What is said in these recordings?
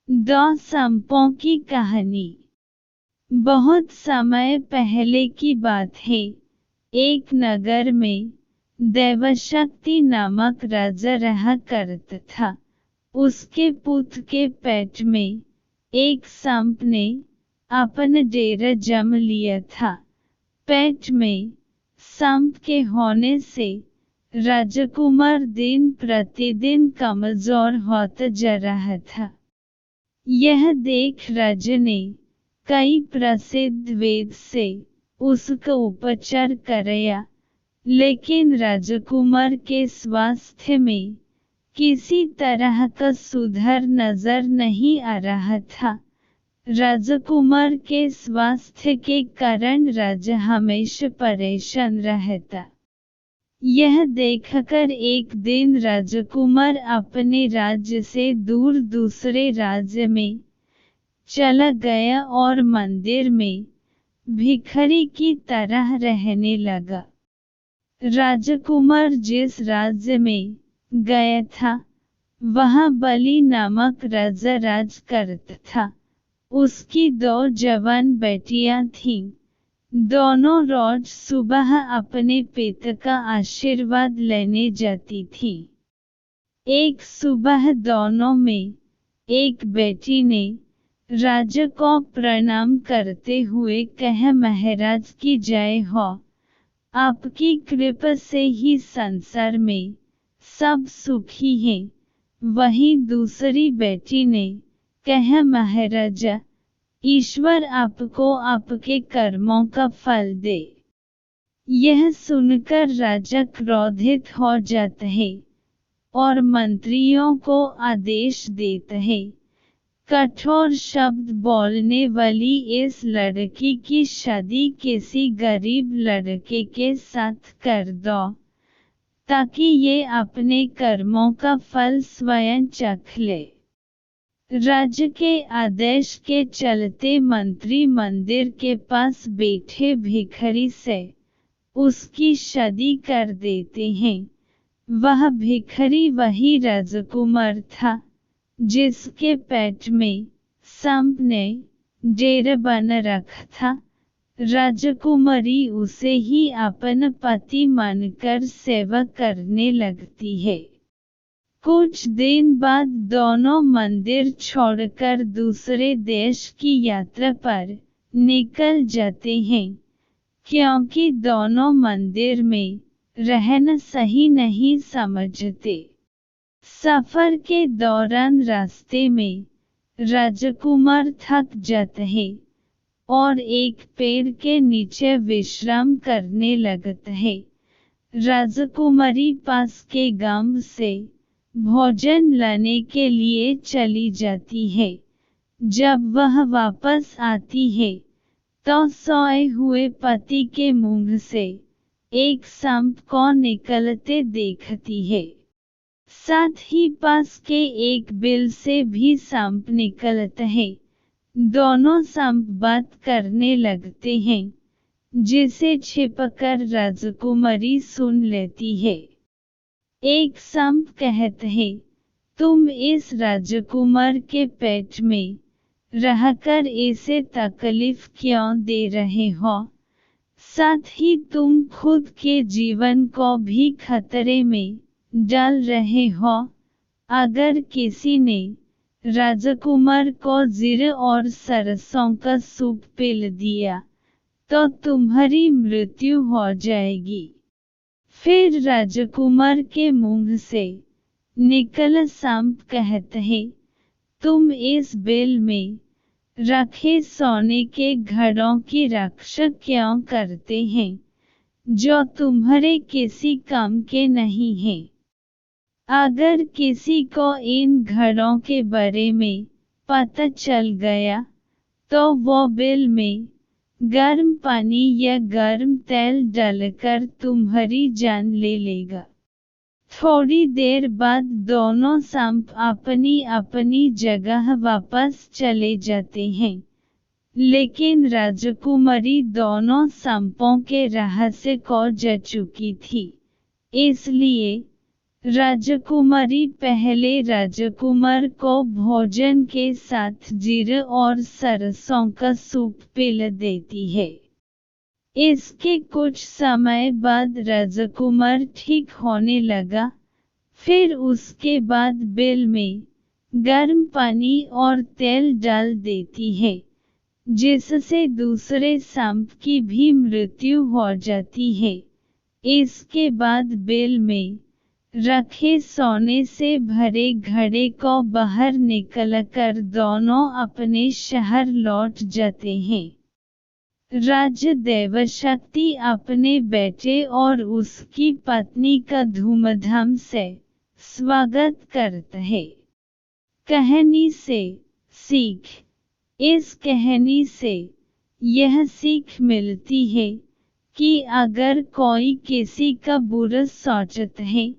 दो सांपों की कहानी। बहुत समय पहले की बात है। एक नगर में देवशक्ति नामक राजा रहा करता था। उसके पुत्र के पेट में एक सांप ने अपना डेरा जम लिया था। पेट में सांप के होने से राजकुमार दिन प्रतिदिन कमजोर होता जा रहा था। यह देख राजा ने कई प्रसिद्ध वैद्य से उसका उपचार कराया, लेकिन राजकुमार के स्वास्थ्य में किसी तरह का सुधार नजर नहीं आ रहा था। राजकुमार के स्वास्थ्य के कारण राजा हमेशा परेशान रहता। यह देखकर एक दिन राजकुमार अपने राज्य से दूर दूसरे राज्य में चला गया और मंदिर में भिखारी की तरह रहने लगा। राजकुमार जिस राज्य में गया था, वहां बलि नामक राजा राज करता था। उसकी दो जवान बेटियां थीं। दोनों रोज सुबह अपने पिता का आशीर्वाद लेने जाती थीं। एक सुबह दोनों में एक बेटी ने राजा को प्रणाम करते हुए कहा, महाराज की जय हो, आपकी कृपा से ही संसार में सब सुखी हैं। वहीं दूसरी बेटी ने कहा, महाराजा, ईश्वर आपको आपके कर्मों का फल दे। यह सुनकर राजा क्रोधित हो जाता है और मंत्रियों को आदेश देता है, कठोर शब्द बोलने वाली इस लड़की की शादी किसी गरीब लड़के के साथ कर दो, ताकि ये अपने कर्मों का फल स्वयं चख ले। राजा के आदेश के चलते मंत्री मंदिर के पास बैठे भिखारी से उसकी शादी कर देते हैं। वह भिखारी वही राजकुमार था जिसके पेट में सांप ने डेरा बना रखा था। राजकुमारी उसे ही अपना पति मानकर सेवा करने लगती है। कुछ दिन बाद दोनों मंदिर छोड़कर दूसरे देश की यात्रा पर निकल जाते हैं, क्योंकि दोनों मंदिर में रहना सही नहीं समझते। सफर के दौरान रास्ते में राजकुमार थक जाता है और एक पेड़ के नीचे विश्राम करने लगता है। राजकुमारी पास के गांव से भोजन लाने के लिए चली जाती है। जब वह वापस आती है तो सोए हुए पति के मुंह से एक सांप को निकलते देखती है। साथ ही पास के एक बिल से भी सांप निकलता है। दोनों सांप बात करने लगते हैं, जिसे छिपकर राजकुमारी सुन लेती है। एक सांप कहता है, तुम इस राजकुमार के पेट में रहकर इसे तकलीफ क्यों दे रहे हो? साथ ही तुम खुद के जीवन को भी खतरे में डाल रहे हो। अगर किसी ने राजकुमार को जीरा और सरसों का सूप पिला दिया तो तुम्हारी मृत्यु हो जाएगी। फिर राजकुमार के मुंह से निकला सांप कहता है, तुम इस बिल में रखे सोने के घड़ों की रक्षा क्यों करते हैं, जो तुम्हारे किसी काम के नहीं हैं? अगर किसी को इन घड़ों के बारे में पता चल गया तो वो बिल में गर्म पानी या गर्म तेल डालकर तुम्हारी जान ले लेगा। थोड़ी देर बाद दोनों सांप अपनी अपनी जगह वापस चले जाते हैं, लेकिन राजकुमारी दोनों सांपों के रहस्य को जान चुकी थी। इसलिए राजकुमारी पहले राजकुमार को भोजन के साथ जीरे और सरसों का सूप पिला देती है। इसके कुछ समय बाद राजकुमार ठीक होने लगा। फिर उसके बाद बिल में गर्म पानी और तेल डाल देती है, जिससे दूसरे सांप की भी मृत्यु हो जाती है। इसके बाद बिल में रखे सोने से भरे घड़े को बाहर निकलकर दोनों अपने शहर लौट जाते हैं। राजा देवशक्ति अपने बेटे और उसकी पत्नी का धूमधाम से स्वागत करता है। कहानी से सीख। इस कहानी से यह सीख मिलती है कि अगर कोई किसी का बुरा सोचता है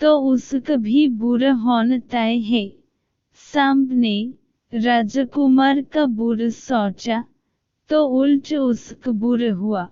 तो उसका भी बुरा होना तय है। सांप ने राजकुमार का बुरा सोचा तो उल्टा उसका बुरा हुआ।